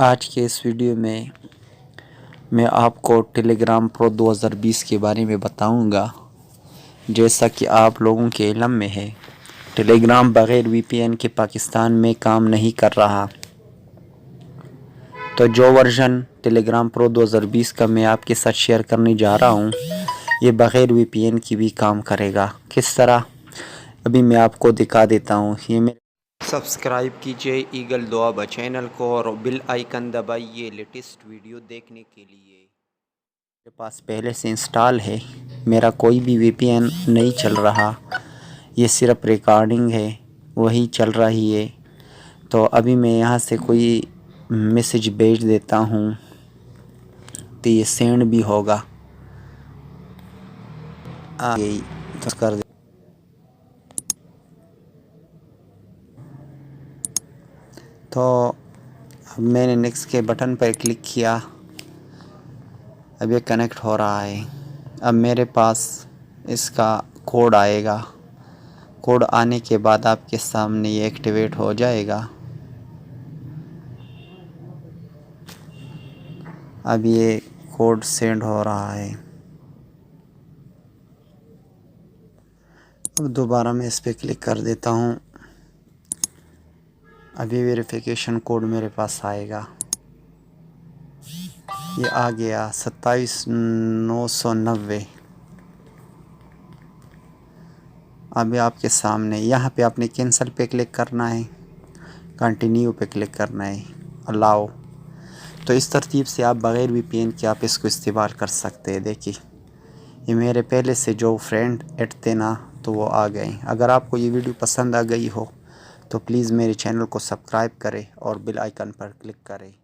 आज के इस वीडियो में मैं आपको टेलीग्राम प्रो 2020 के बारे में बताऊंगा। जैसा कि आप लोगों के इल्म में है, टेलीग्राम बग़ैर वीपीएन के पाकिस्तान में काम नहीं कर रहा। तो जो वर्जन टेलीग्राम प्रो 2020 का मैं आपके साथ शेयर करने जा रहा हूं, ये बग़ैर वीपीएन की भी काम करेगा। किस तरह, अभी मैं आपको दिखा देता हूं। ये मेरे सब्सक्राइब कीजिए ईगल दुआबा चैनल को और बिल आइकन दबाइए लेटेस्ट वीडियो देखने के लिए। मेरे पास पहले से इंस्टॉल है, मेरा कोई भी वीपीएन नहीं चल रहा, ये सिर्फ रिकॉर्डिंग है वही चल रही है। तो अभी मैं यहाँ से कोई मैसेज भेज देता हूँ तो ये सेंड भी होगा। यही तो कर दे। तो अब मैंने नेक्स्ट के बटन पर क्लिक किया, अब ये कनेक्ट हो रहा है। अब मेरे पास इसका कोड आएगा, कोड आने के बाद आपके सामने ये एक्टिवेट हो जाएगा। अब ये कोड सेंड हो रहा है। अब दोबारा मैं इस पर क्लिक कर देता हूँ। अभी वेरिफिकेशन कोड मेरे पास आएगा, ये आ गया 27990। अभी आपके सामने यहाँ पे आपने कैंसिल पे क्लिक करना है, कंटिन्यू पे क्लिक करना है, अलाउ। तो इस तरतीब से आप बग़ैर वीपीएन के आप इसको इस्तेमाल कर सकते हैं। देखिए, ये मेरे पहले से जो फ्रेंड ऐड थे ना, तो वो आ गए। अगर आपको ये वीडियो पसंद आ गई हो तो प्लीज़ मेरे चैनल को सब्सक्राइब करें और बेल आइकन पर क्लिक करें।